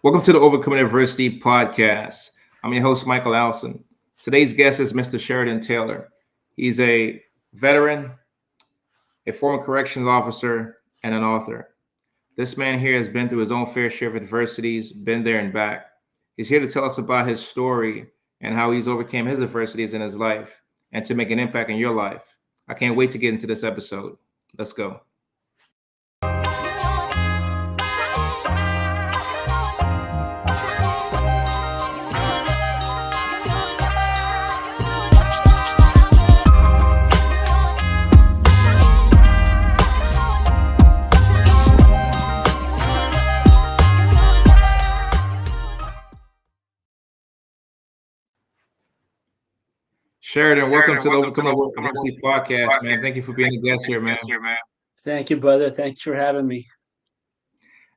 Welcome to the Overcoming Adversity podcast. I'm your host, Michael Allison. Today's guest is Mr. Sheridan Taylor. He's a veteran, a former corrections officer, and an author. This man here has been through his own fair share of adversities, been there and back. He's here to tell us about his story and how he's overcame his adversities in his life and to make an impact in your life. I can't wait to get into this episode. Let's go. Sheridan, welcome to the Overcoming Adversity podcast, man. Thank you for being a guest here, man. Thank you, brother. Thanks for having me.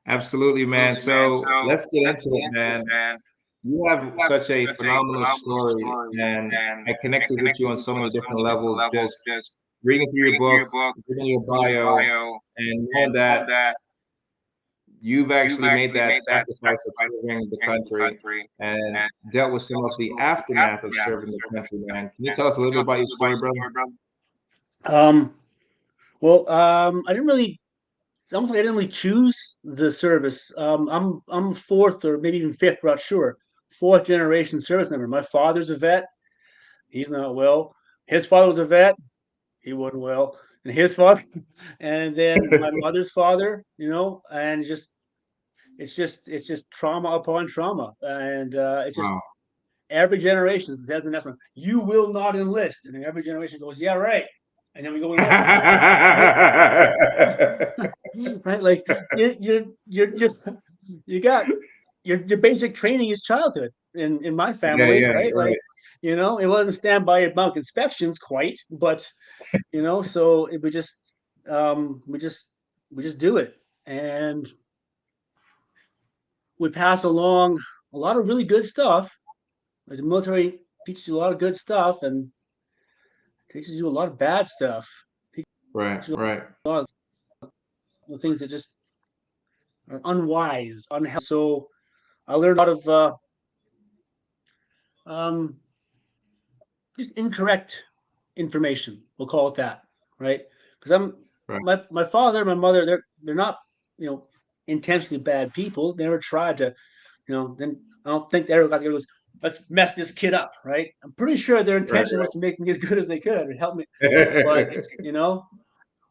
Absolutely, man. So let's get into it, man. You have such a phenomenal story, and I connected with you on so many different levels. Just reading through your book, reading your bio, and knowing that you've actually made that sacrifice of serving the country and dealt with some of the aftermath of serving the country, man. Can you tell us a little bit about your story, brother? I didn't really. It's almost like I didn't really choose the service. I'm fourth or maybe even fifth, we're not sure. Fourth generation service member. My father's a vet. He's not well. His father was a vet. He wasn't well. And his father, and then my mother's father. And it's just trauma upon trauma, and it's just Wow. every generation has an one. You will not enlist, and then every generation goes, yeah, right. And then we go enlist, right? Like you got your basic training is childhood in my family, Yeah, right? right. Like, it wasn't stand by your bunk inspections quite, but so we just do it, and we pass along a lot of really good stuff. Like the military teaches you a lot of good stuff and teaches you a lot of bad stuff. Right, Teaches right. you a lot of things that just are unwise, unhealthy. So I learned a lot of um, just incorrect information. We'll call it that, right? Because Right. my father, my mother, they're not you know intentionally bad people. They never tried to, then I don't think they ever got together and goes, let's mess this kid up, right? I'm pretty sure their Right, intention was to make me as good as they could and help me. But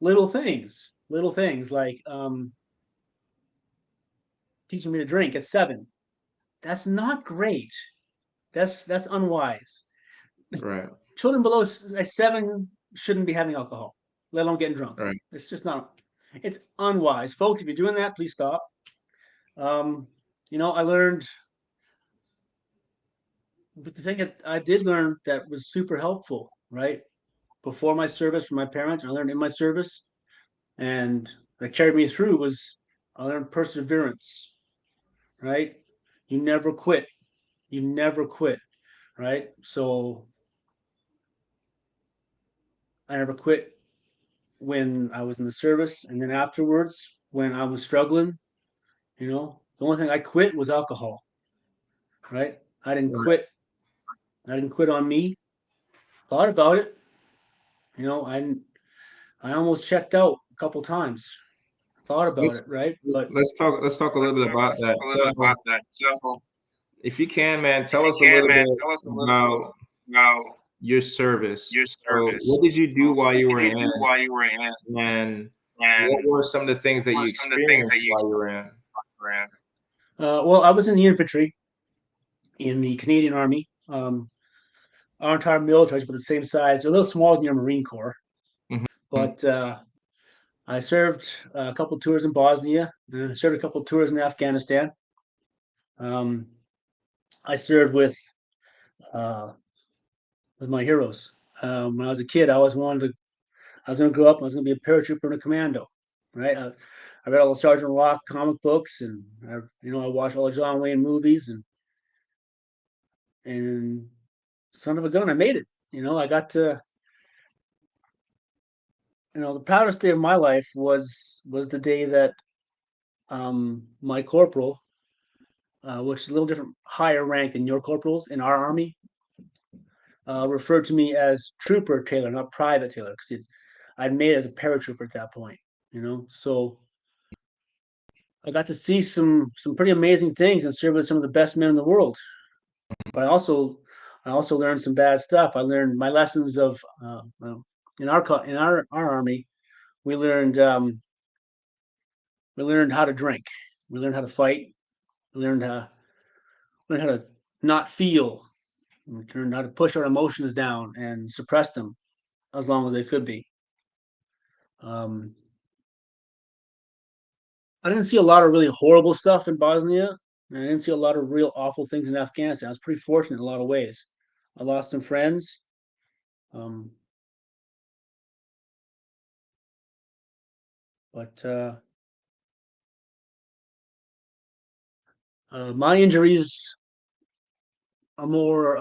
little things like teaching me to drink at 7. That's not great. That's unwise. right, Children below 7 shouldn't be having alcohol, let alone getting drunk. right. It's just not. It's unwise, folks. If you're doing that, please stop. I learned. But the thing that I did learn that was super helpful, right? Before my service from my parents, I learned in my service, and that carried me through was I learned perseverance, right? You never quit. You never quit, right? So I never quit when I was in the service, and then afterwards when I was struggling, the only thing I quit was alcohol, right? I didn't Right. quit. I didn't quit on me. Thought about it, you know. I I almost checked out a couple times. Thought about Let's it, right? But let's talk a little bit about that. So, if you can, man, tell us a little bit about your service. So, what did you do while you were in, and what were some of the things that you experienced while you were in? well, I was in the infantry in the Canadian Army. Our entire military is about the same size. They're a little smaller than your Marine Corps, Mhm. but I served a couple tours in Bosnia. Served a couple tours in Afghanistan. Um, I served uh, with my heroes. When I was a kid, I always wanted to. I was going to grow up. I was going to be a paratrooper and a commando. Right. I read all the Sergeant Rock comic books, and I watched all the John Wayne movies, and son of a gun, I made it. I got to. The proudest day of my life was the day that my corporal which is a little different, higher rank than your corporals in our army, referred to me as Trooper Taylor, not Private Taylor, because it's I'd made it as a paratrooper at that point, you know. So I got to see some pretty amazing things and serve with some of the best men in the world. But I also learned some bad stuff. I learned my lessons of in our army. We learned um, we learned how to drink. We learned how to fight. We learned how to not feel. We learned how to push our emotions down and suppress them as long as they could be. Um, I didn't see a lot of really horrible stuff in Bosnia, and I didn't see a lot of real awful things in Afghanistan. I was pretty fortunate in a lot of ways. I lost some friends. Um, but My injuries are more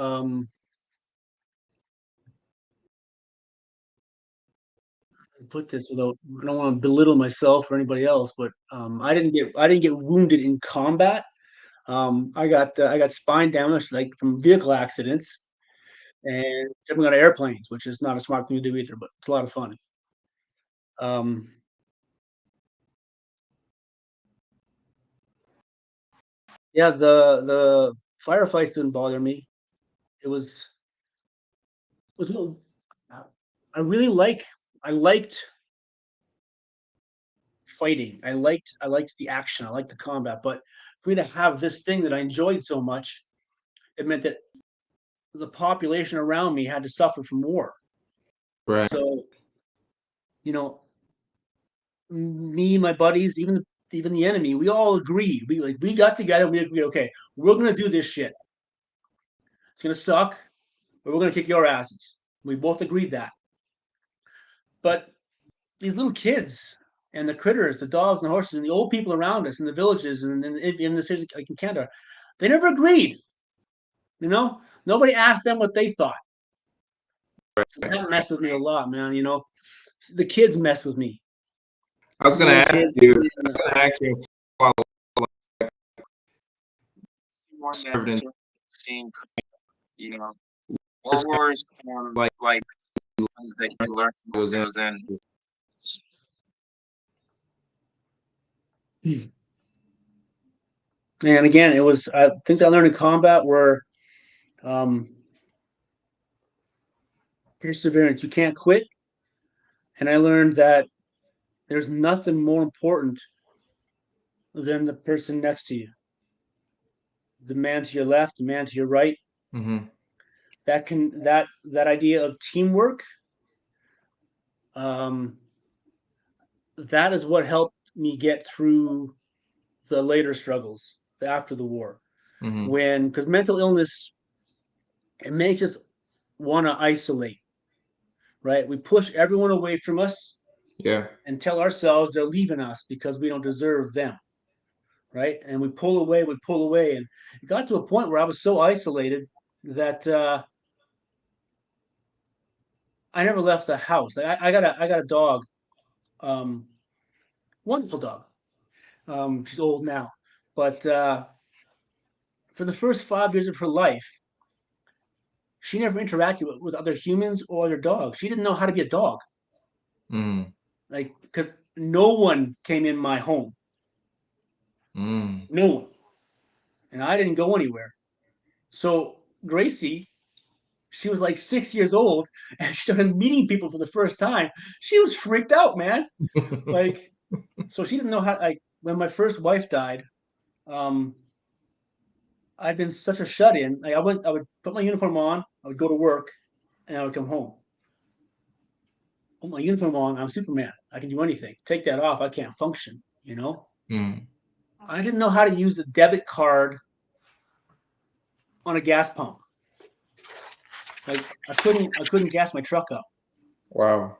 put this without I don't want to belittle myself or anybody else, but I didn't get wounded in combat. I got spine damage like from vehicle accidents and jumping out of airplanes, which is not a smart thing to do either, but it's a lot of fun. Um, yeah, the firefights didn't bother me. It was it was I really I liked fighting. I liked the action. I liked the combat. But for me to have this thing that I enjoyed so much, it meant that the population around me had to suffer from war. Right. So, you know, me, my buddies, even the enemy, we all agree. We got together. We agreed. Okay, we're gonna do this shit. It's gonna suck, but we're gonna kick your asses. We both agreed that. But these little kids and the critters, the dogs and the horses, and the old people around us in the villages and in the cities like in Canada, they never agreed. You know, nobody asked them what they thought. So that messed with me a lot, man. You know, the kids messed with me. I was going to Seeing ask kids. you. I was going to ask you. Follow One that served in seen, you know, wars, what wars like like ones that you learned from those in. those in. And again, it was things I learned in combat were um, perseverance. You can't quit. And I learned that there's nothing more important than the person next to you, the man to your left, the man to your right. Mm-hmm. That idea of teamwork. Um, that is what helped me get through the later struggles after the war. Mm-hmm. When because mental illness it makes us want to isolate, right? We push everyone away from us Yeah. and tell ourselves they're leaving us because we don't deserve them, right? And we pull away, and it got to a point where I was so isolated that I never left the house. I got a dog, um, wonderful dog. She's old now, but for the first 5 years of her life, she never interacted with other humans or other dogs. She didn't know how to be a dog, Mm. like because no one came in my home, Mm. no one, and I didn't go anywhere. So Gracie, she was like 6 years old, and she started meeting people for the first time. She was freaked out, man. Like, so she didn't know how. Like when my first wife died, um, I'd been such a shut in. Like I would put my uniform on, I would go to work, and I would come home. Put my uniform on, I'm Superman. I can do anything. Take that off, I can't function. You know. Mm. I didn't know how to use a debit card on a gas pump. Like I couldn't gas my truck up. Wow.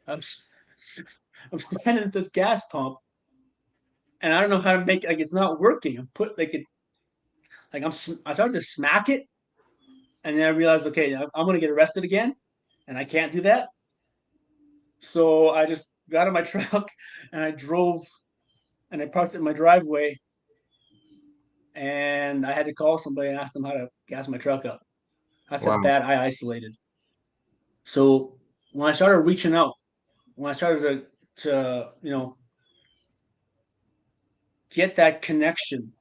I'm I'm standing at this gas pump and I don't know how to make like it's not working. I'm put like it like I started to smack it and then I realized okay I'm gonna get arrested again and I can't do that. So I just got in my truck and I drove and I parked it in my driveway and I had to call somebody and ask them how to gas my truck up. That's how Wow. bad I isolated. So when I started reaching out, when I started to get that connection,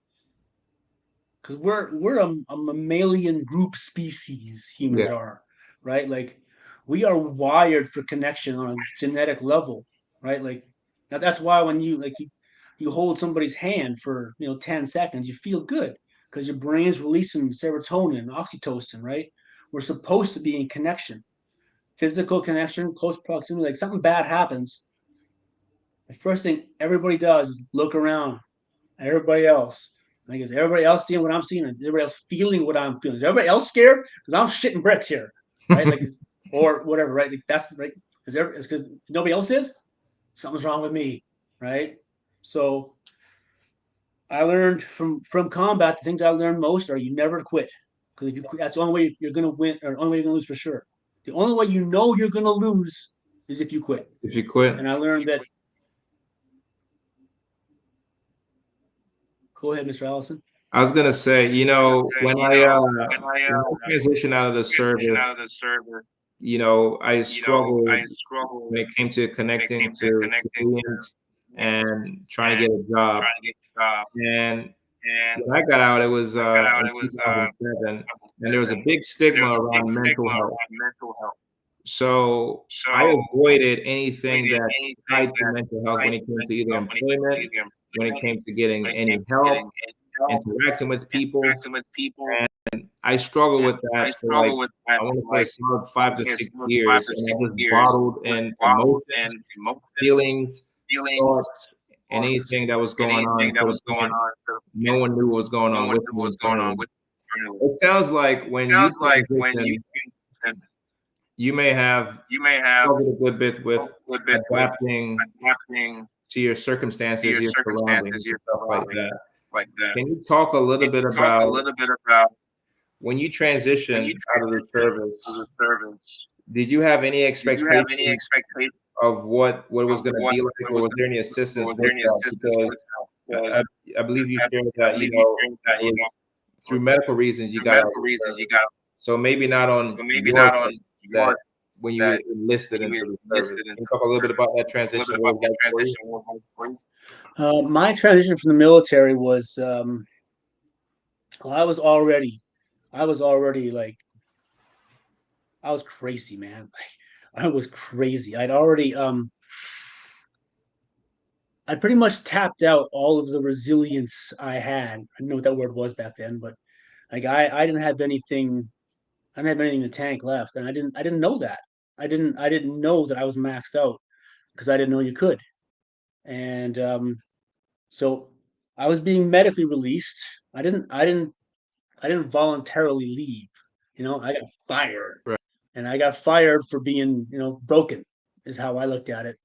because we're a mammalian group species, humans Yeah. are, right? Like we are wired for connection on a genetic level, right? Like now that's why when you hold somebody's hand for 10 seconds, you feel good because your brain's releasing serotonin, oxytocin, right? We're supposed to be in connection, physical connection, close proximity. Like something bad happens, the first thing everybody does is look around at everybody else. Like, is everybody else seeing what I'm seeing? Is everybody else feeling what I'm feeling? Is everybody else scared? Because I'm shitting bricks here, right? Like, or whatever, right? Like, that's right. Is because nobody else is? Something's wrong with me, right? So I learned from combat. The things I learned most are you never quit, because if you quit, that's the only way you're gonna win, or the only way you're gonna lose for sure. The only way you know you're gonna lose is if you quit. If you quit. And I learned that. Go ahead, Mr. Allison. I was gonna say, when I transitioned out of the service, I struggled when it came to connecting to civilians and trying to get a job. And when I got out, it was in 2007, and there was a big stigma around mental health. So I avoided anything that tied to mental health when it came to either employment, when it came to getting any help, interacting with people. And I struggled with that for like, I want to say a solid 5 to 6 years. And I just bottled in emotions, feelings, thoughts, and anything that was going on to the point no one knew what was going on with me internally. It sounds like when you transition, you may have struggled a good bit with adapting to your circumstances, your surroundings, and stuff like that. Can you talk a little bit about when you transitioned out of the service? Did you have any expectation of what it was going to be like, or was there any assistance with that? Because I believe you shared that it was through medical reasons you got out of the service. So maybe not on your terms that when you enlisted into the service. Can you talk a little bit about that transition? What was like for you? My transition from the military was well, I was already like I was crazy, man. I was crazy. I pretty much tapped out all of the resilience I had. I didn't know what that word was back then, but like I didn't have anything. I didn't have anything in the tank left, and I didn't know that. I didn't know that I was maxed out because I didn't know you could. And so I was being medically released. I didn't voluntarily leave. I got fired, Right. and I got fired for being broken. Is how I looked at it.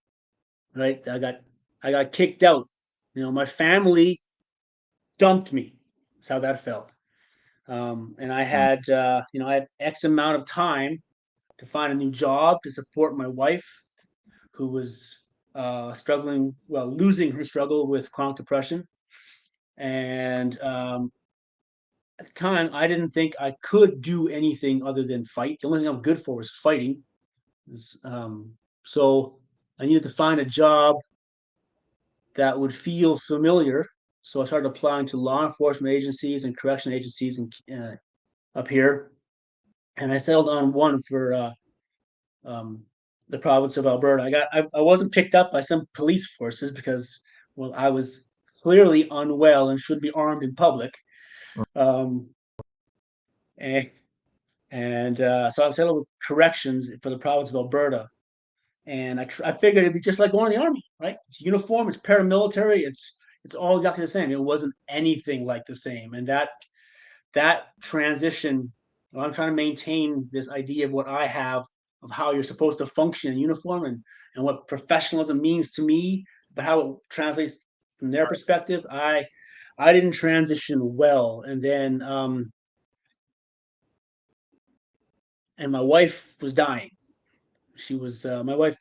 Right. I got kicked out. My family dumped me. That's how that felt. And I had X amount of time to find a new job to support my wife, who was struggling, well, losing her struggle with chronic depression. And at the time, I didn't think I could do anything other than fight. The only thing I'm good for was fighting. So I needed to find a job that would feel familiar. So I started applying to law enforcement agencies and correction agencies up here, and I settled on one for um, the province of Alberta. I wasn't picked up by some police forces because well I was clearly unwell and should be armed in public, um, and so I settled with corrections for the province of Alberta, and I figured it'd be just like going to the army, right? It's uniform, it's paramilitary, it's all exactly the same. It wasn't anything like the same, and that transition, well, I'm trying to maintain this idea of what I have of how you're supposed to function in uniform and what professionalism means to me, but how it translates from their perspective. I didn't transition well, and then and my wife was dying. She was my wife.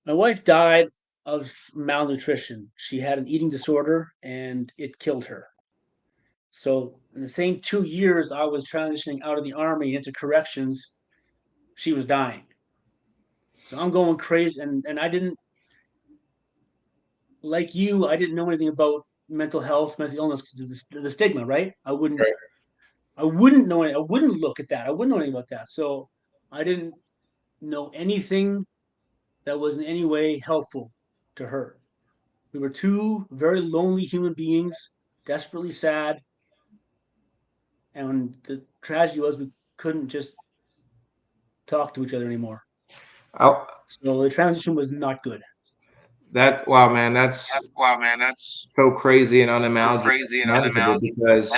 My wife died of malnutrition. She had an eating disorder, and it killed her. So in the same 2 years I was transitioning out of the army into corrections, she was dying. So I'm going crazy, and I didn't, like you, I didn't know anything about mental health, mental illness, because of the stigma, right? Right. I wouldn't know. I wouldn't look at that. I wouldn't know anything about that. So I didn't know anything that was in any way helpful to her. We were two very lonely human beings, desperately sad, and the tragedy was we couldn't just talk to each other anymore. I, So the transition was not good. that's wow, man. That's Wow, man, that's so crazy and so unimaginable crazy and manageable unimaginable because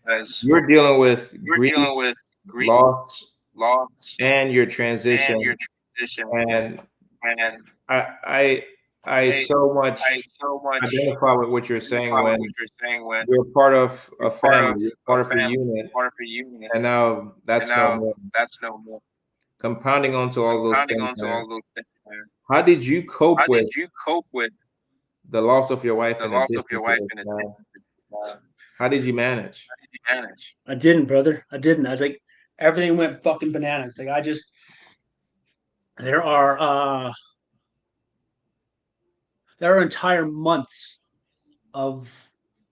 because you're dealing with you're grief, dealing with grief, loss, loss, and your and transition. your transition. And And I I I I, so I much so much identify with what you're saying identify with what when you're saying when you're part of a you're part family, of you're a part of a family, unit, part of a unit, and now and that's no now more. that's no more. Compounding onto all those Compounding things, onto man. all those things, man. How did you cope How with did you cope with the loss of your wife the in loss of addition your to wife this, in man? addition to How did you manage? how did you manage? I didn't, brother. I didn't. I was like, everything went fucking bananas. Like I just, there are uh there are entire months of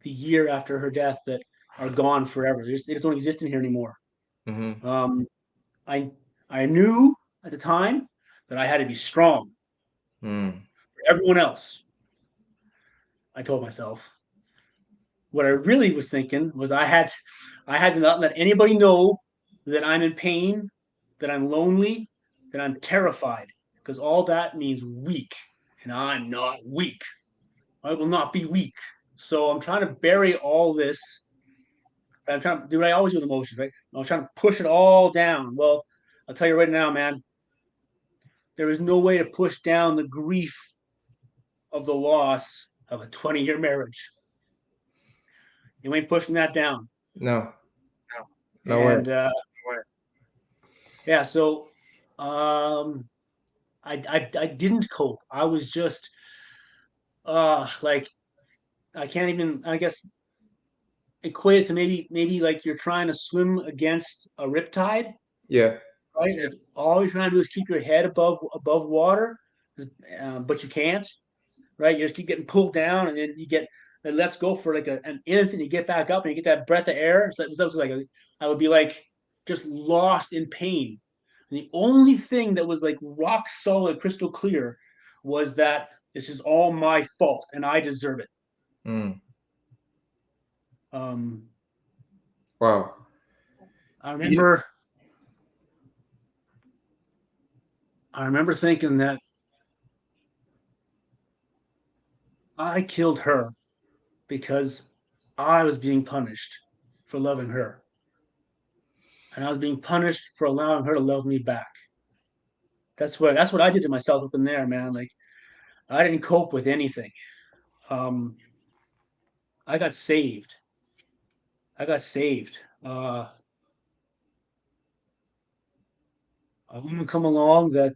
the year after her death that are gone forever. They just don't exist in here anymore. Mm-hmm. Um, I I knew at the time that I had to be strong Mm. for everyone else. I told myself. What I really was thinking was I had to not let anybody know that I'm in pain, that I'm lonely, that I'm terrified, because all that means weak, and I'm not weak. I will not be weak. So I'm trying to bury all this. I'm trying to do what I always do with emotions, right? I'm trying to push it all down. Well, I'll tell you right now, man, there is no way to push down the grief of the loss of a 20-year marriage. You ain't pushing that down. No, No, no way. And where? yeah, so um, I didn't cope. I was just like I can't even, I guess, equate it to maybe like you're trying to swim against a riptide, Yeah. right? Like all you're trying to do is keep your head above water, but you can't, right? You just keep getting pulled down, and then you get it lets go for like an instant. You get back up, and you get that breath of air. So it was like I would be like just lost in pain. And the only thing that was like rock solid, crystal clear, was that this is all my fault and I deserve it. Mm. Um, Wow. I You, remember, I remember thinking that I killed her because I was being punished for loving her, and I was being punished for allowing her to love me back. That's what I did to myself up in there, man. Like I didn't cope with anything. Um, I got saved. I got saved. A woman come along that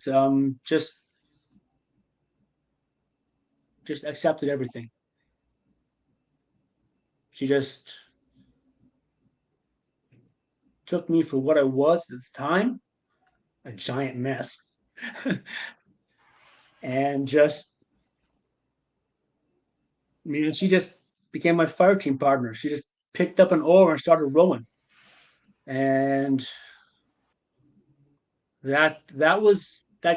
just accepted everything. She just took me for what I was at the time, a giant mess, and just she just became my fire team partner. She just picked up an oar and started rowing, and that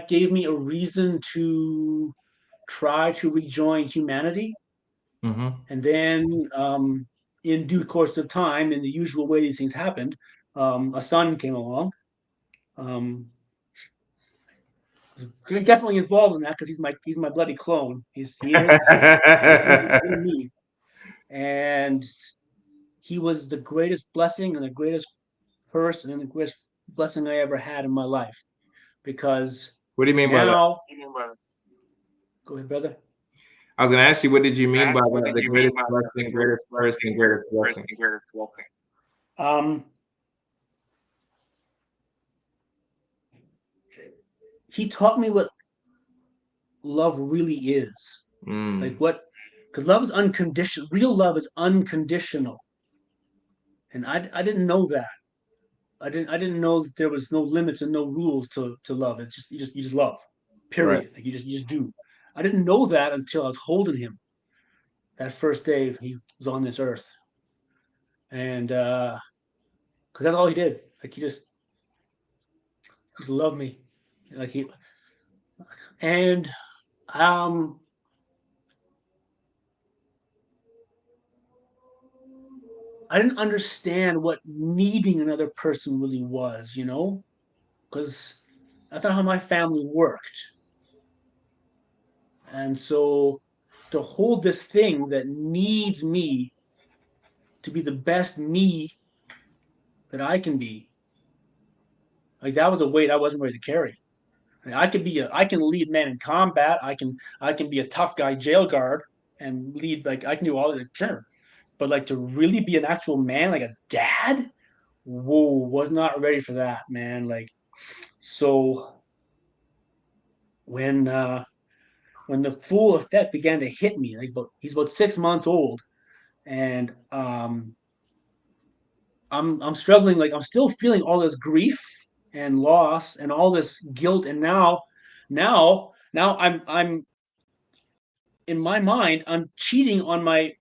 gave me a reason to try to rejoin humanity. mm-hmm. And then, in due course of time, in the usual way these things happened, a son came along. Um, definitely involved in that because he's my bloody clone. He's little me, and he was the greatest blessing and the greatest curse and the greatest blessing I ever had in my life. Because What do you mean by that? now, You mean by go ahead, brother. I was going to ask you, what did you mean by what that? did The you mean greatest by the blessing, greatest greatest curse, blessing, and greatest greatest curse, blessing. and greatest blessing? Um, he taught me what love really is. Like Mm. what, because love is unconditional. Real love is unconditional. And I didn't know that. I didn't know that there was no limits and no rules to love. It's just you just love. Right. Period. Like you just do. I didn't know that until I was holding him that first day he was on this earth. And because that's all he did. Like he just loved me. Like he and um I didn't understand what needing another person really was, because that's not how my family worked. And so to hold this thing that needs me to be the best me that I can be, like that was a weight I wasn't ready to carry. I can lead men in combat. I can be a tough guy jail guard and lead, like I can do all of it, sure. But like to really be an actual man, like a dad, whoa, was not ready for that, man. Like so when uh when the full effect began to hit me, like he's about 6 months old, and I'm struggling, like I'm still feeling all this grief and loss and all this guilt, and now I'm in my mind I'm cheating on my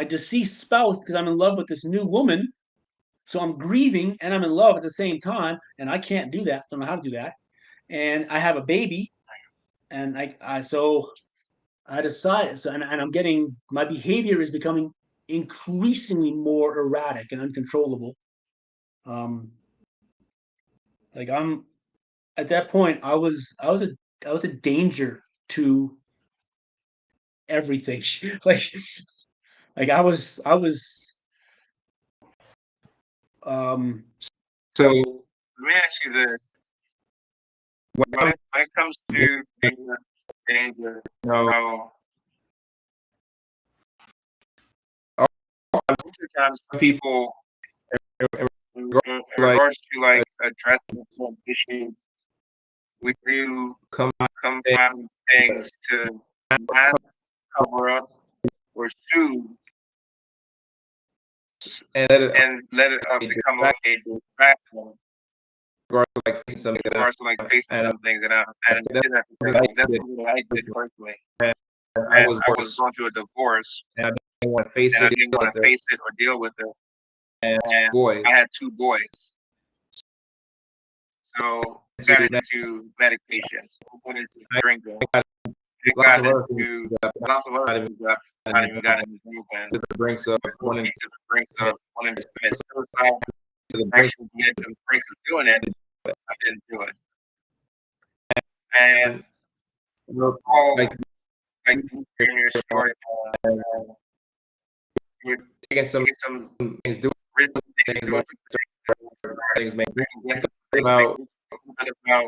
deceased spouse because I'm in love with this new woman. So I'm grieving and I'm in love at the same time, and I can't do that. Don't know how to do that. And I have a baby, and so I decided, so, and I'm getting, my behavior is becoming increasingly more erratic and uncontrollable. Um, like I'm at that point, I was a danger to everything. like I was So So let me ask you this: when when it comes to being a danger, you know, so all most of the times people people, in in like regards to like addressing some issue, we do come compound things to mask, cover up, or soothe, and let it and let it become back a distraction in regards to like facing something in that regards to like facing and some things. And I that's did that what personally. I That's did. something that I did personally. And I And was I was worse, going through a divorce, and I didn't want to face and I it, didn't deal want with to it, face it or deal with it. and And boys. I had 2 boys, so So got that into medications, went into I drinking, got and lots got of other things into that lots of other not even things that I gotten even got into drinking. to the brinks of Put wanting me to the brink to of wanting to commit suicide. to the brink Actually, get to the brink of doing it. I didn't do it. and And like recall, like hearing your story, you were taking some taking some things, doing risky things, things, doing but some things make things about about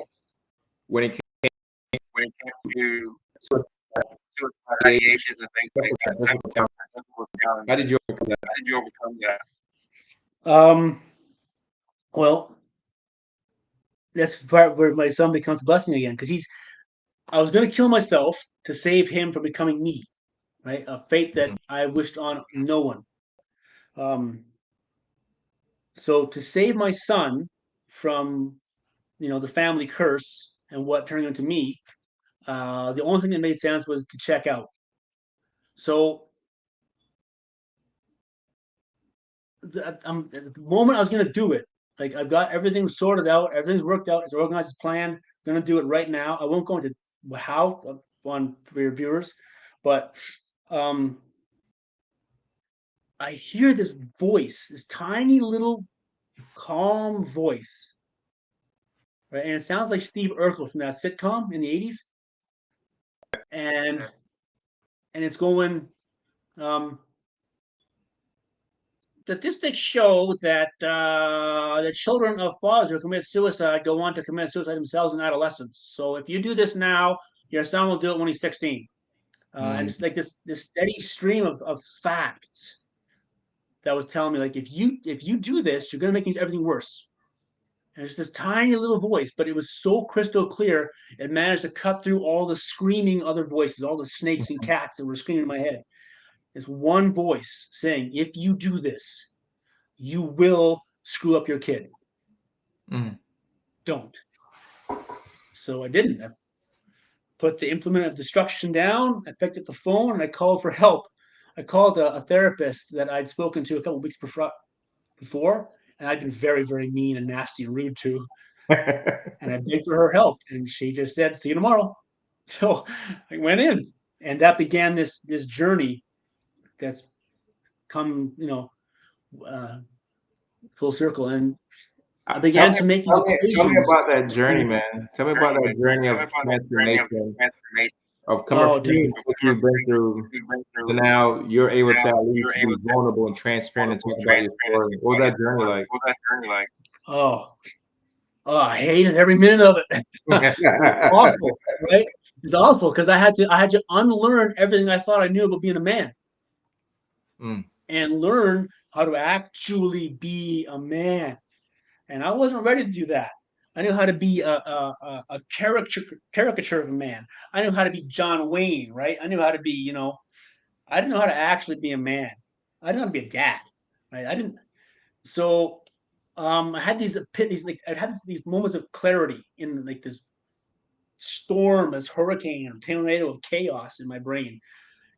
when it when it came to came suicide to age, ideations and things like that. how did you overcome that? How did you overcome that? well, that's the part where my son becomes a blessing again, because I was going to kill myself to save him from becoming me, right? A fate that I wished on no one. Um, so to save my son from, the family curse and what turned into me, the only thing that made sense was to check out. So at the moment I was going to do it, like I've got everything sorted out, everything's worked out, it's organized, it's planned. I'm going to do it right now. I won't go into how on for your viewers, but um, I hear this voice, this tiny little calm voice, right? And it sounds like Steve Urkel from that sitcom in the 80s. And it's going, um, statistics show that the children of fathers who commit suicide go on to commit suicide themselves in adolescence. So if you do this now, your son will do it when he's 16. And it's like this steady stream of facts that was telling me, like, if you do this, you're gonna make things everything worse. And it's this tiny little voice, but it was so crystal clear, it managed to cut through all the screaming other voices, all the snakes and cats that were screaming in my head. This one voice saying, if you do this, you will screw up your kid. Don't. So I didn't. I put the implement of destruction down. I picked up the phone and I called for help. I called a therapist that I'd spoken to a couple of weeks before, and I'd been very, very mean and nasty and rude to. And I begged for her help, and she just said, "See you tomorrow." So I went in, and that began this journey that's come, full circle. And I began to make these tell me equations. about that journey, man. Tell me about that journey of transformation, of coming Oh, from dude. what you've been through to now you're able to at least be vulnerable and transparent and talk about your story. What was that journey like? Oh, I hated every minute of it. It was awful, right? It was awful because I had to unlearn everything I thought I knew about being a man and learn how to actually be a man. And I wasn't ready to do that. I knew how to be a caricature of a man. I knew how to be John Wayne, right? I knew how to be, I didn't know how to actually be a man. I didn't know how to be a dad, right? I didn't. So I had these like I had these moments of clarity in like this storm, this hurricane, or tornado of chaos in my brain.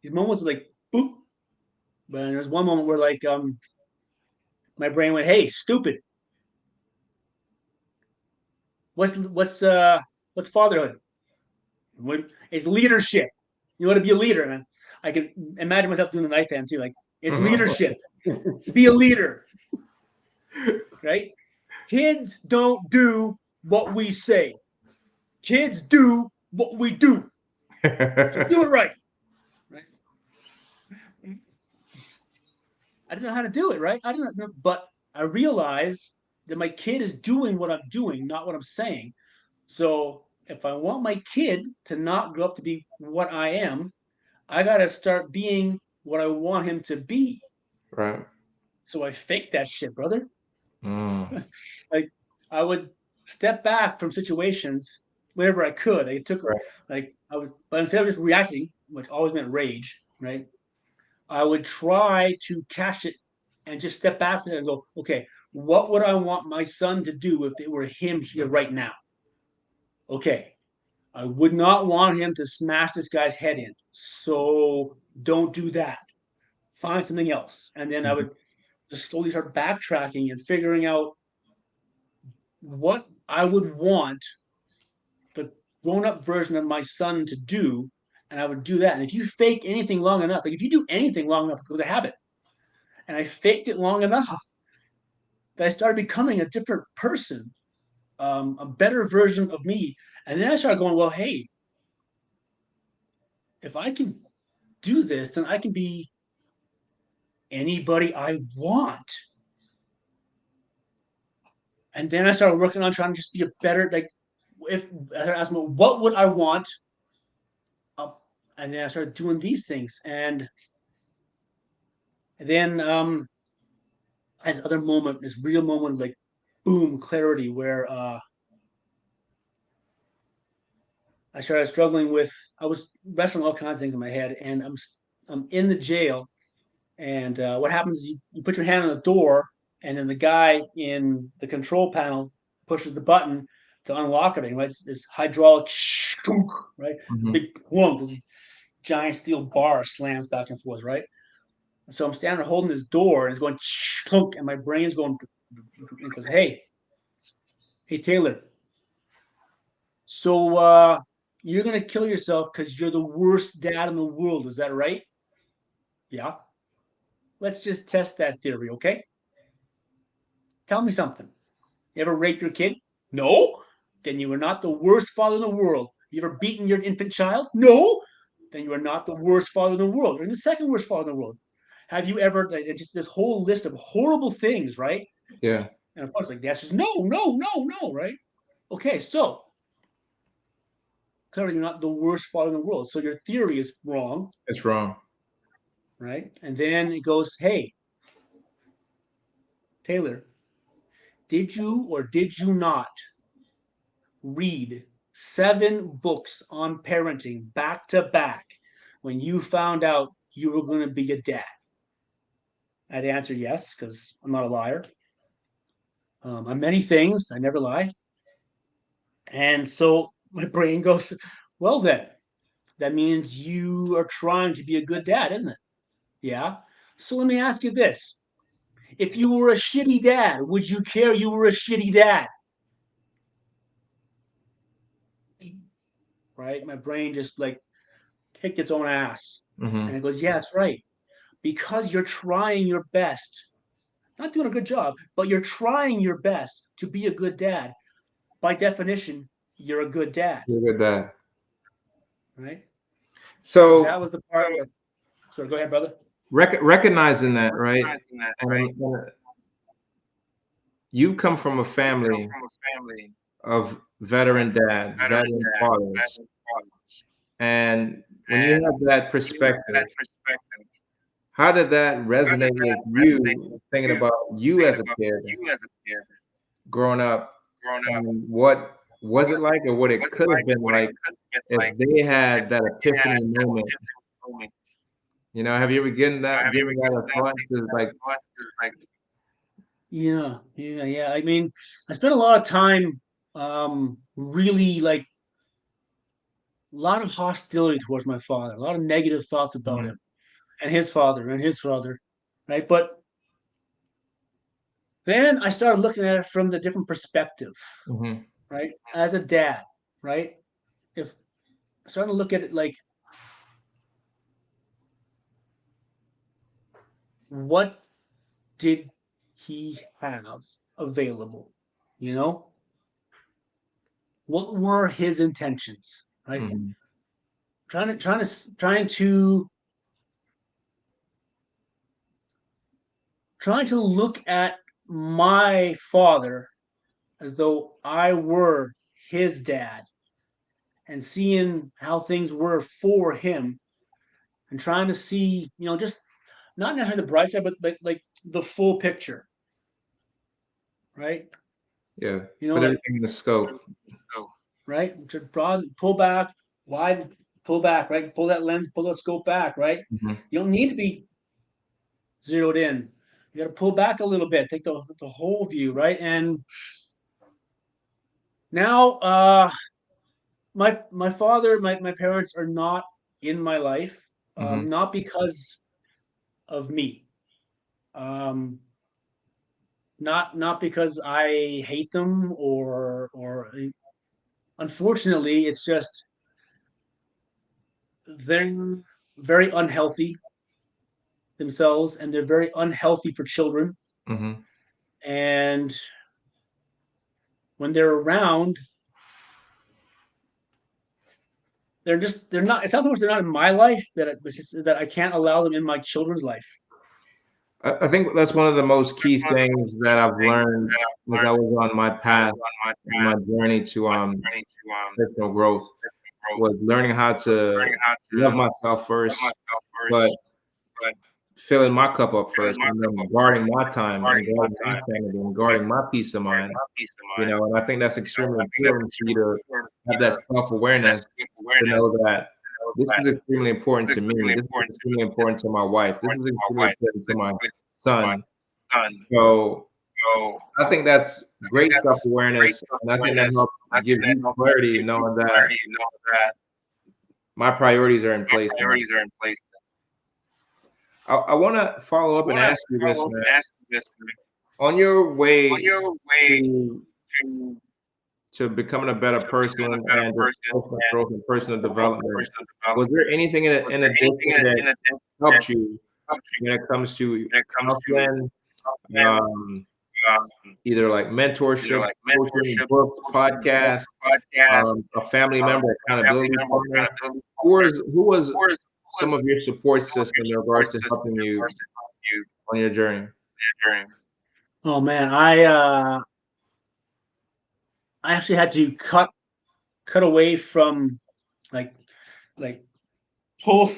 These moments of like boop. But there's one moment where like my brain went, "Hey, stupid! What's fatherhood? It's leadership. You want to be a leader." And I can imagine myself doing the knife hand too. Like it's leadership. Be a leader, right? Kids don't do what we say. Kids do what we do. So do it right. Right? I didn't know how to do it, right? I didn't know, but I realized that my kid is doing what I'm doing, not what I'm saying. So if I want my kid to not grow up to be what I am, I got to start being what I want him to be. Right. So I faked that shit, brother. Like I would step back from situations whenever I could. I took Right. like I would, but instead of just reacting, which always meant rage, right? I would try to catch it and just step back from it and go, okay, what would I want my son to do if it were him here right now? Okay, I would not want him to smash this guy's head in. So don't do that. Find something else. And then I would just slowly start backtracking and figuring out what I would want the grown up version of my son to do. And I would do that. And if you fake anything long enough, like if you do anything long enough, it becomes a habit. And I faked it long enough that I started becoming a different person, a better version of me. And then I started going, well, hey, if I can do this, then I can be anybody I want. And then I started working on trying to just be a better, like, if I started asking, what would I want? And then I started doing these things. And then I had this other moment, this real moment of like, boom, clarity, where I started struggling with, I was wrestling all kinds of things in my head, and I'm in the jail. And what happens is you put your hand on the door, and then the guy in the control panel pushes the button to unlock everything. Right, it's this hydraulic, right, a big plunk, this giant steel bar slams back and forth, right. So I'm standing there holding this door, and it's going, and my brain's going, because hey Taylor, so you're gonna kill yourself because you're the worst dad in the world, is that right? Yeah. Let's just test that theory, okay? Tell me something. You ever raped your kid? No. Then you are not the worst father in the world. You ever beaten your infant child? No. Then you are not the worst father in the world. You're the second worst father in the world. Have you ever, like, just this whole list of horrible things, right? Yeah. And of course, like the answer is no, no, no, no, right? Okay, so clearly you're not the worst father in the world. So your theory is wrong, It's wrong. right? And then it goes, hey, Taylor, did you or did you not read 7 books on parenting back to back when you found out you were going to be a dad? I'd answer yes, because I'm not a liar. I'm many things, I never lie. And so my brain goes, well, then, that means you are trying to be a good dad, isn't it? Yeah. So let me ask you this. If you were a shitty dad, would you care you were a shitty dad? Right? My brain just like kicked its own ass. Mm-hmm. And it goes, yeah, that's right. Because you're trying your best, not doing a good job, but you're trying your best to be a good dad. By definition, you're a good dad. You're good dad. Right? So that was the part where, sorry, go ahead, brother. recognizing that, right? And you come from a family of veteran dads, veteran fathers. And when you have that perspective, how did that resonate with you thinking about you as a kid growing up? And what was it like, or what it could have been like if they had that epiphany moment? You know, have you ever given that a thought? Like, Yeah. I mean, I spent a lot of time really like a lot of hostility towards my father, a lot of negative thoughts about him and his father, right? But then I started looking at it from the different perspective, mm-hmm, right? As a dad, right? If I started to look at it like, what did he have available? You know, what were his intentions, right? mm-hmm, Trying to look at my father as though I were his dad and seeing how things were for him and trying to see, just not necessarily the bright side, but like the full picture, right? yeah, put Like, everything in the scope. right? To broad, pull back, wide, pull back, right? Pull that lens, pull that scope back, right? Mm-hmm. You don't need to be zeroed in. You got to pull back a little bit, take the whole view, right? And now, my father, my parents are not in my life, Mm-hmm. not because of me, um, not because I hate them or unfortunately, it's just they're very unhealthy themselves, and they're very unhealthy for children. Mm-hmm. And when they're around, they're not. It's not so much they're not in my life it's just that I can't allow them in my children's life. I think that's one of the most key things that I've learned as I was on my path, on my journey to personal growth, was learning how to love myself first, but filling my cup up first, and then guarding my time and guarding my sanity and guarding my peace of mind. You know, and I think that's extremely important for you to have that self-awareness to know that this is extremely important to me. This is extremely important to my wife. This is extremely important to my son. So I think that's great self-awareness, and I think that helps give you clarity, knowing that my priorities are in place now. I want to follow up and ask you this, man. On your way to becoming a better person and just personal growth and personal development, was there anything in addition that helped you when it comes to counseling, um, either like mentorship, coaching, books, podcasts, a family member, accountability partner? Who was some of your support system in regards to helping you on your journey? Oh man, I actually had to cut away from like like pull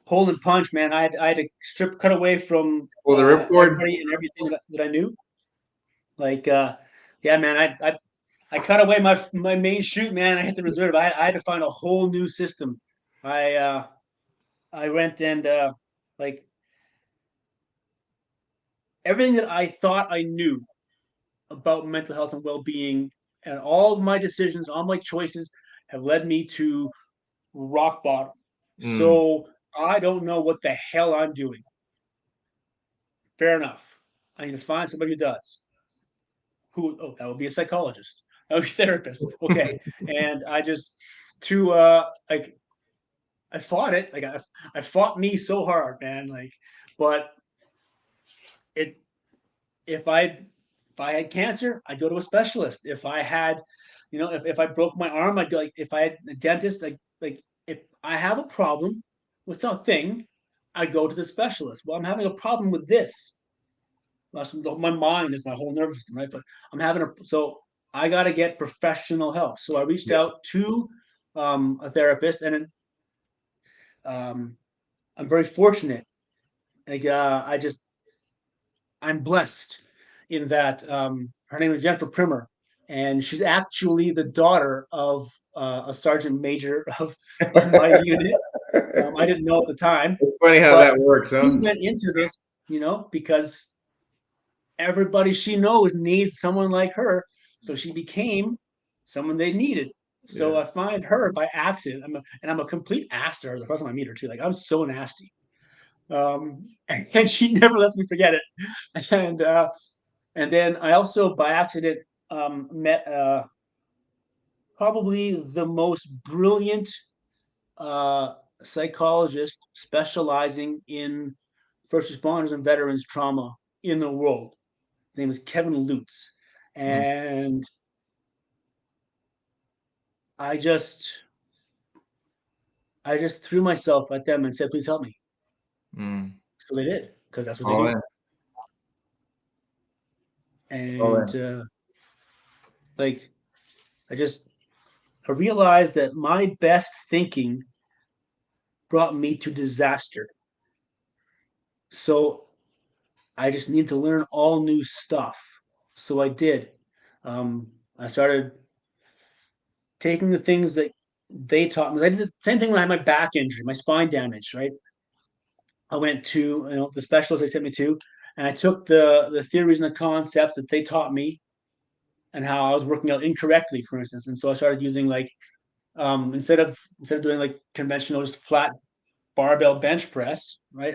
pull and punch, man. I had to cut away from Pull the ripcord. everybody and everything that I knew. Like Yeah, man. I cut away my main shoot, man. I hit the reserve. I had to find a whole new system. I went and like everything that I thought I knew about mental health and well-being, and all of my decisions, all my choices have led me to rock bottom. Mm, So I don't know what the hell I'm doing. Fair enough. I need to find somebody who does. Who? Oh, that would be a psychologist. That would be a therapist. Okay. And I just to like I fought it. Like I fought me so hard, man. Like, but it if I had cancer, I'd go to a specialist. If I had, if I broke my arm, I'd go like if I had a dentist, like if I have a problem with something, I'd go to the specialist. Well, I'm having a problem with this. My mind is my whole nervous system, right? But I'm having so I got to get professional help. So I reached yeah. out to a therapist, and um, I'm very fortunate. Like I'm blessed in that her name is Jennifer Primer, and she's actually the daughter of a sergeant major of my unit. I didn't know at the time, It's funny how but that works, she huh? went into this, because everybody she knows needs someone like her. So she became someone they needed. So Yeah. I find her by accident. I'm a complete ass to her the first time I meet her too. Like I'm so nasty, and she never lets me forget it. And then I also by accident met probably the most brilliant uh, psychologist specializing in first responders and veterans trauma in the world. His name is Kevin Lutz, Mm, and I just I just threw myself at them and said, "Please help me." mm. So they did because that's what they All do. in. All And in. like I just I realized that my best thinking brought me to disaster. So I just need to learn all new stuff. So I did. I started taking the things that they taught me. I did the same thing when I had my back injury, my spine damage, right? I went to the specialist they sent me to, and I took the theories and the concepts that they taught me and how I was working out incorrectly, for instance. And so I started using like instead of doing like conventional just flat barbell bench press, right?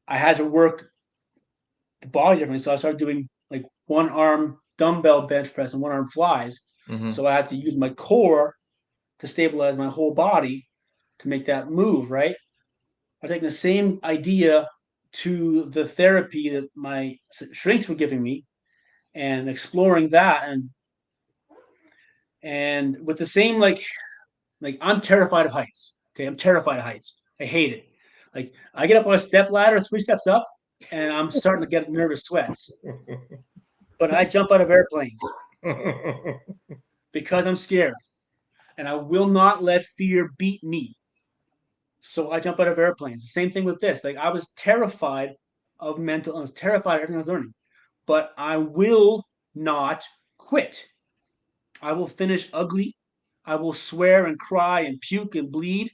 I had to work the body differently. So I started doing like one arm dumbbell bench press and one arm flies. Mm-hmm. So I had to use my core to stabilize my whole body to make that move, right? I'm taking the same idea to the therapy that my shrinks were giving me and exploring that and with the same like I'm terrified of heights. Okay, I'm terrified of heights. I hate it. Like I get up on a step ladder, 3 steps up, and I'm starting to get nervous sweats. But I jump out of airplanes because I'm scared, and I will not let fear beat me. So I jump out of airplanes. The same thing with this. Like I was terrified of mental illness, terrified of everything I was learning, but I will not quit. I will finish ugly. I will swear and cry and puke and bleed,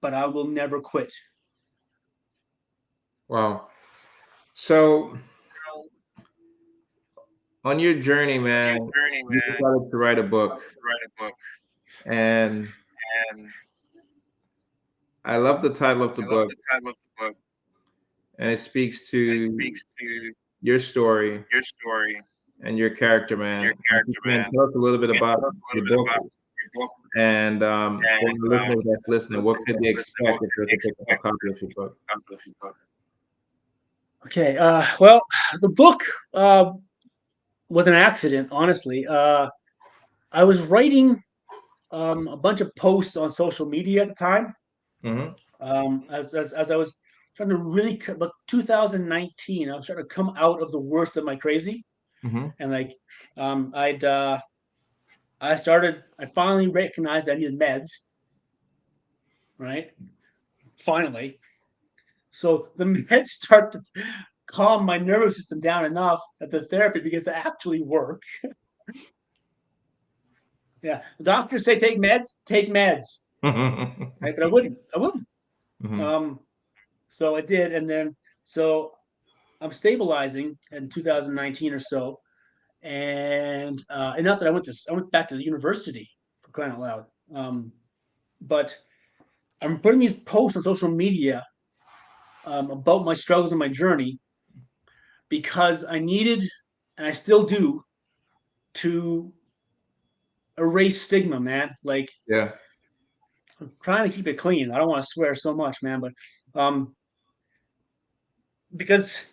but I will never quit. Wow. So on your journey, On your man, journey, you man, decided to write a you book, decided to write a book, and and I love the title of the I love book, the title of the book. and it speaks It to speaks to your story your story, and your character, man. your character, Man, man. tell us a little bit You can about tell us a your little bit book, about your book, and for and the listeners that's listening, what could they listen, expect what if can there's they a expect copy of your book? out of your book? Okay. Well, the book was an accident, honestly. I was writing a bunch of posts on social media at the time. Mm-hmm. As I was trying to really, but 2019, I was trying to come out of the worst of my crazy, Mm-hmm. and like, I finally recognized I needed meds, right? Finally, so the meds start to calm my nervous system down enough that the therapy begins to actually work. Yeah, the doctors say take meds, right? But I wouldn't. Mhm. So I did, and then so I'm stabilizing in 2019 or so, and enough that I went back to the university for crying out loud. But I'm putting these posts on social media about my struggles and my journey because I needed, and I still do, to erase stigma, man. Like Yeah. I'm trying to keep it clean. I don't want to swear so much, man, but because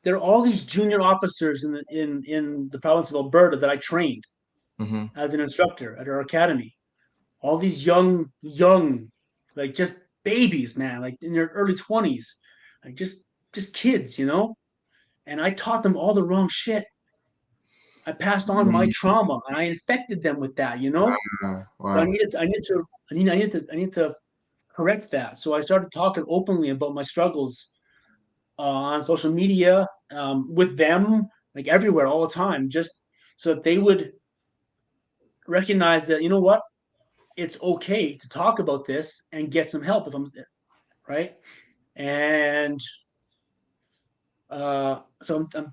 there are all these junior officers in the province of Alberta that I trained Mhm. as an instructor at our academy. All these young, like just babies, man, like in their early 20s, like just kids, you know. And I taught them all the wrong shit. I passed on my Mhm. trauma, and I infected them with that, you know. So Wow. I need to correct that. So I started talking openly about my struggles on social media with them, like everywhere, all the time, just so that they would recognize that, you know what, it's okay to talk about this and get some help if I'm right. And so I'm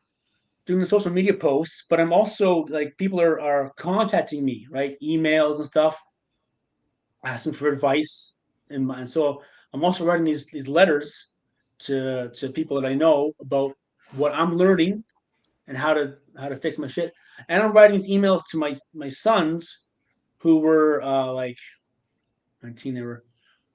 doing the social media posts, but I'm also like people are contacting me, right, emails and stuff, asking for advice, and so I'm also writing these letters to people that I know about what I'm learning and how to fix my shit. And I'm writing these emails to my sons who were like 19. They were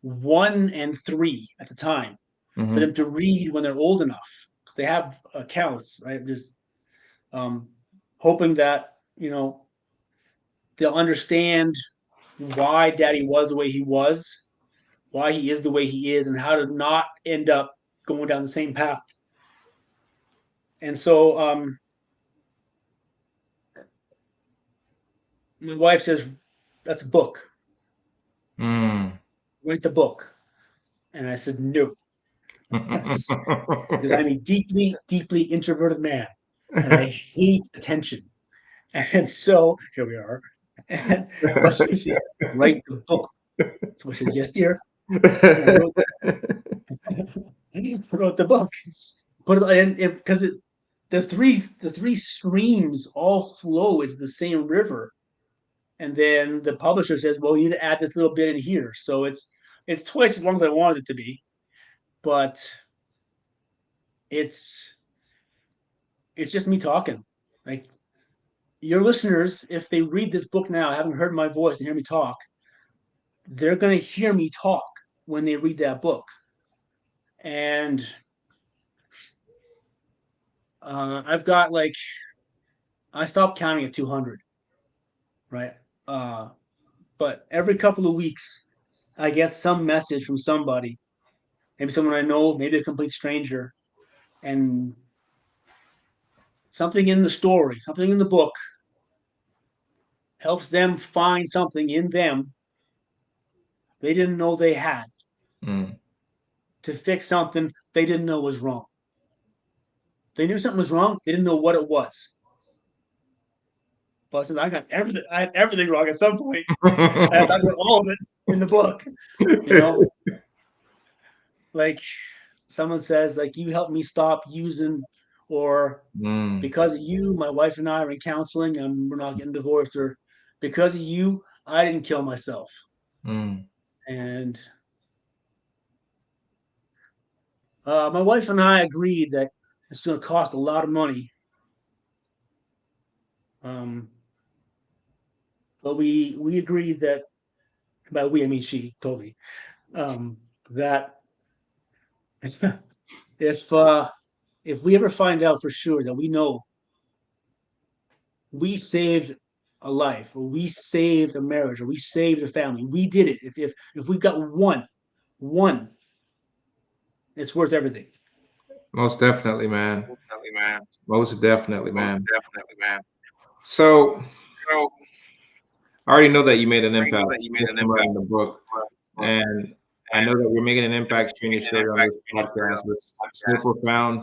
1 and 3 at the time for them Mhm. to read when they're old enough because they have accounts, right? Just um, hoping that you know they'll understand why Daddy was the way he was, why he is the way he is, and how to not end up going down the same path. And so my wife says, "That's a book. Mm. Write the book." And I said, "No," because I'm a deeply introverted man, and I hate attention. And so here we are. And but she says, "Write the book." So I says, "Yes, dear." And I wrote wrote the book. Put it in because the three streams all flow into the same river. And then the publisher says, "Well, you need to add this little bit in here." So it's twice as long as I wanted it to be, but it's it's just me talking. Like your listeners, if they read this book now, haven't heard my voice and hear me talk, they're gonna hear me talk when they read that book. And I've got like I stopped counting at 200, right? Uh, but every couple of weeks, I get some message from somebody, maybe someone I know, maybe a complete stranger, and something in the story, something in the book helps them find something in them they didn't know they had Mm. to fix something they didn't know was wrong. They knew something was wrong, they didn't know what it was. But since I had everything wrong at some point. I talked about all of it in the book. You know, like someone says, like you helped me stop using, or Mm. because of you, my wife and I are in counseling and we're not getting divorced, or because of you, I didn't kill myself. Mm. And my wife and I agreed that it's going to cost a lot of money. Um, but we agreed that, by we I mean she told me, that if uh, if we ever find out for sure that we know we saved a life, or we saved a marriage, or we saved a family, we did it. If we got one, it's worth everything. Most definitely, man. Definitely, man. Most definitely, Most man. definitely, man. So So I already know that you made an I know impact that you made just an from impact. writing the book, But and I know that we're making an impact sharing your story on this podcast. It's so profound,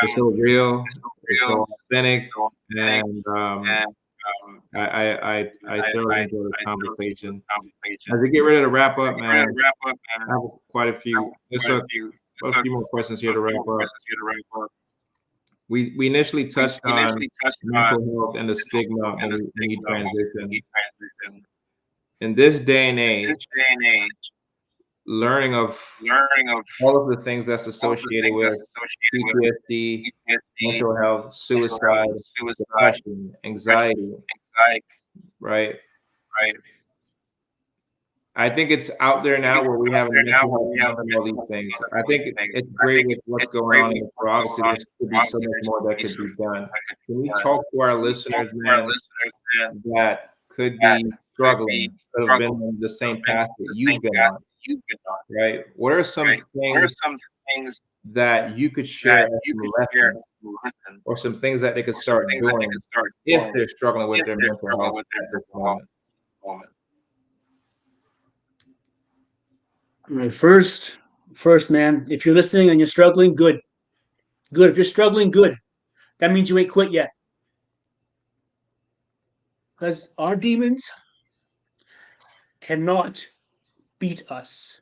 it's so real, it's so authentic, and I thoroughly enjoy the conversation. As we get ready to wrap up, man, I have quite a few. Just a few more questions here to wrap up. We initially touched on mental health and the stigma when you transition. In this day and age, learning of all of the things that's associated with PTSD, mental health, suicide, depression, anxiety, right? I think it's out there now where we have a mental health month and all these things. I think it's great with what's going on in the world. Obviously, there could be so much more that could be done. Can we talk to our listeners, man, that could be struggling, could have been on the same path that you've been on, right? What are some things that you could share as some lessons or some things that they could start doing if they're struggling with their mental health at this moment? All right, first, man, if you're listening and you're struggling, good. If you're struggling, good. That means you ain't quit yet. Because our demons cannot beat us.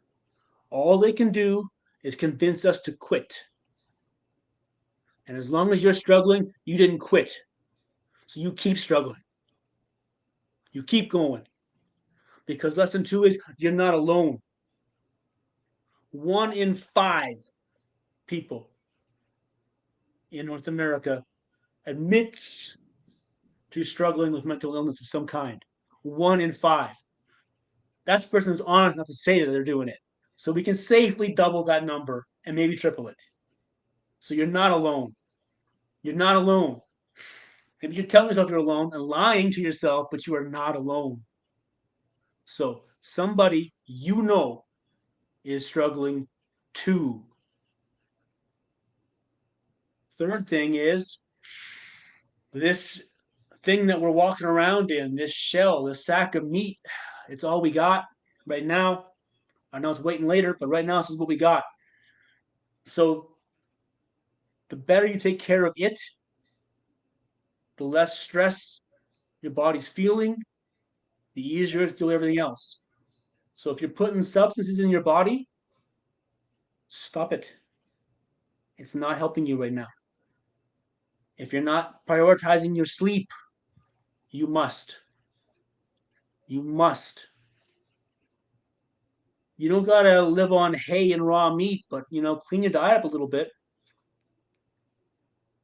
All they can do is convince us to quit. And as long as you're struggling, you didn't quit. So you keep struggling. You keep going. Because lesson 2 is you're not alone. 1 in 5 people in North America admits to struggling with mental illness of some kind. 1 in 5. That's a person who's honest enough to say that they're doing it. So we can safely double that number and maybe triple it. So you're not alone. You're not alone. Maybe you're telling yourself you're alone and lying to yourself, but you are not alone. So somebody you know is struggling too. Third thing is this thing that we're walking around in, this shell, this sack of meat, it's all we got right now. I know it's waiting later, but right now this is what we got. So the better you take care of it, the less stress your body's feeling, the easier it's to do everything else. So if you're putting substances in your body, stop it. It's not helping you right now. If you're not prioritizing your sleep, you must. You must. You don't gotta live on hay and raw meat, but clean your diet up a little bit.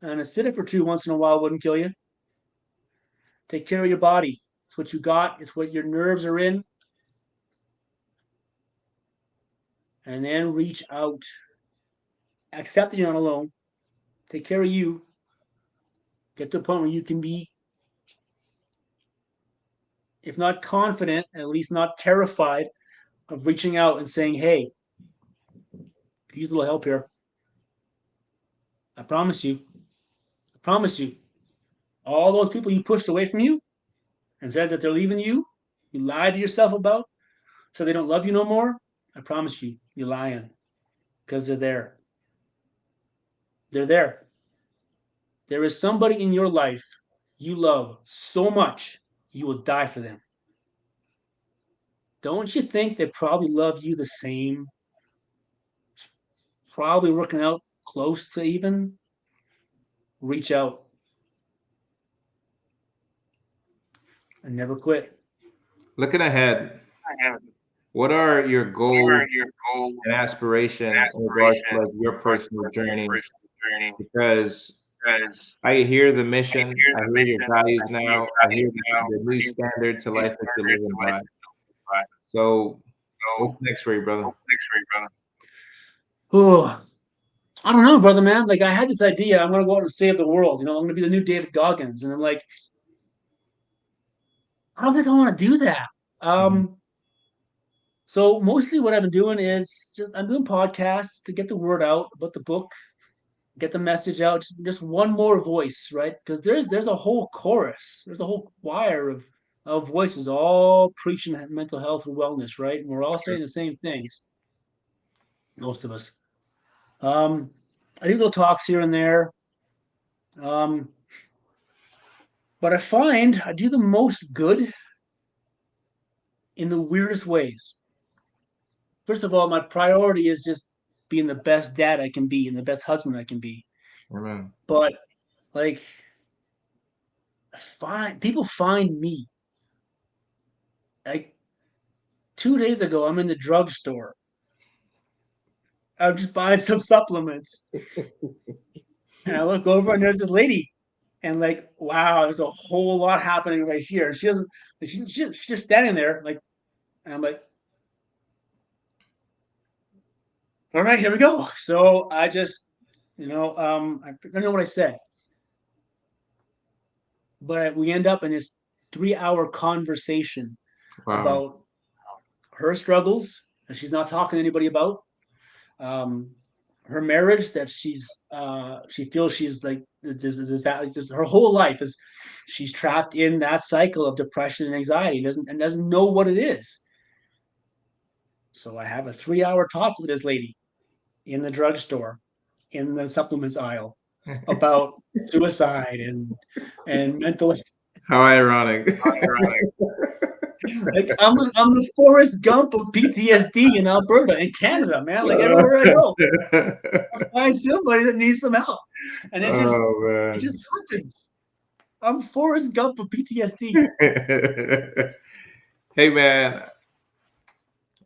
And a sit for 2 once in a while wouldn't kill you. Take care of your body. It's what you got. It's what your nerves are in. And then reach out. Accept that you're not alone. Take care of you. Get to a point where you can be, if not confident, at least not terrified of reaching out and saying, hey, use a little help here. I promise you. I promise you. All those people you pushed away from you and said that they're leaving you, you lied to yourself about, so they don't love you no more. I promise you, you're lying. Because they're there. They're there. There is somebody in your life you love so much, you will die for them. Don't you think they probably love you the same? Probably working out close to even. Reach out and never quit. Looking ahead, what are your goals and aspirations in regards to like your personal journey? Because I hear the mission, I hear your values now, I hear the new standard to life that you're living by. So, what's next for you, brother? Oh, I don't know, brother man. Like I had this idea, I'm gonna go out and save the world. I'm gonna be the new David Goggins, and I'm like, I don't think I want to do that. Mhm. So mostly what I've been doing is just I'm doing podcasts to get the word out about the book, get the message out. Just one more voice, right? Because there's a whole chorus, there's a whole choir of voices all preaching mental health and wellness, right? And we're all saying the same things. most of us. I do little talks here and there. Um, but I find I do the most good in the weirdest ways. First of all, my priority is just being the best dad I can be and the best husband I can be. Amen. But like, people find me. Like 2 days ago, I'm in the drugstore. I'm just buying some supplements, and I look over and there's this lady, and like, wow, there's a whole lot happening right here. She doesn't. She's just standing there, like, and I'm like, all right, here we go. So I just, I don't know what I said, but we end up in this 3 hour conversation Wow. about her struggles that she's not talking to anybody about, um, her marriage that she feels she's like this her whole life is she's trapped in that cycle of depression and anxiety, doesn't know what it is. So I have a 3 hour talk with this lady in the drugstore in the supplements aisle about suicide and mental. How ironic. Like I'm the Forrest Gump of PTSD in Alberta, in Canada, man. Like everywhere I go, I find somebody that needs some help, and Oh it man. just happens. I'm Forrest Gump of PTSD. Hey man,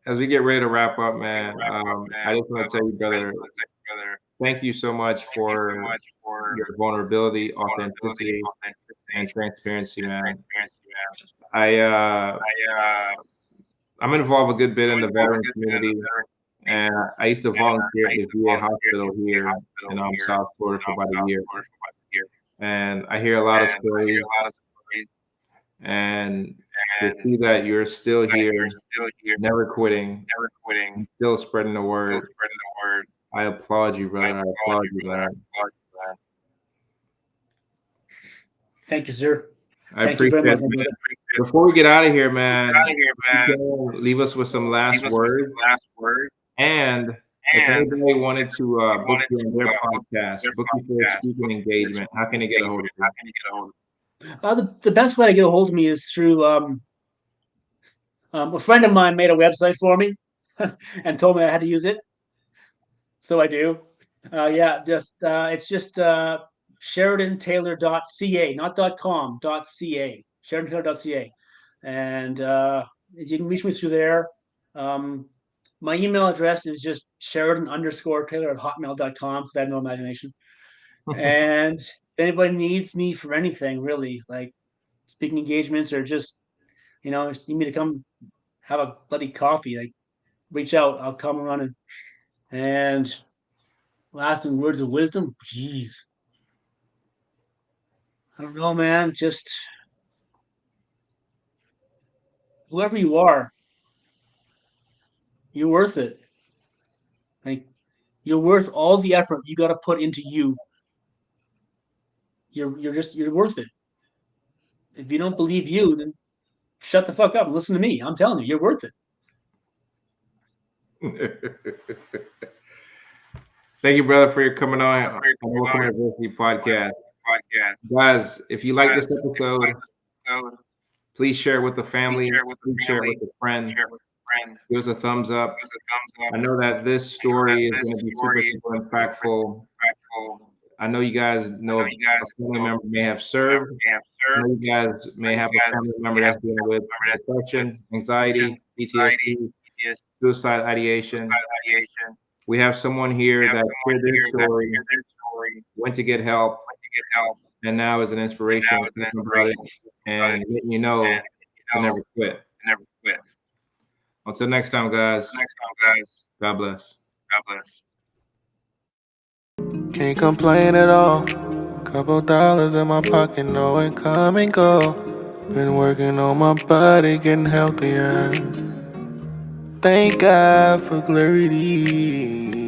as we get ready to wrap up, man, I just want to tell you, brother, thank you so much for your vulnerability, authenticity, and transparency, man. I'm involved a good bit in the veteran community, and I used to volunteer at the VA hospital here in South Florida for about a year. And I hear a lot of stories, and to see that you're still here, never quitting, and still spreading the word. I applaud you, brother. I applaud you, man. Thank you, sir. I Thank you very appreciate much. it. Before we get out of here, man, you can leave us with some last words. And if anybody wanted to book you on their podcast, book you for a speaking engagement, how can they get a hold of you? The best way to get a hold of me is through a friend of mine made a website for me and told me I had to use it, so I do. Yeah, it's just SheridanTaylor.ca, not .com, .ca, SheridanTaylor.ca, and you can reach me through there. Um, my email address is just Sheridan_Taylor@hotmail.com because I have no imagination. And if anybody needs me for anything, really, like speaking engagements or just just need me to come have a bloody coffee, like reach out. I'll come running. And lasting words of wisdom, jeez, I don't know, man. Just whoever you are, you're worth it. Like you're worth all the effort you got to put into you. You're worth it. If you don't believe you, then shut the fuck up and listen to me. I'm telling you, you're worth it. Thank you, brother, for your coming on Welcome University podcast. Guys, if you like this episode, please share it with the family. Please share it with a friend. Give us a thumbs up. I know that this story is going to be super, super impactful. I know you guys know a family member may have served. I know you guys may have a family member that's dealing with depression, anxiety, PTSD, suicide ideation. We have someone here that shared their story, went to get help, and now is an inspiration thinking about it and letting you know to never quit. Until next time, guys. God bless. Can't complain at all. Couple dollars in my pocket, no income and go. Been working on my body, getting healthier. Thank God for clarity.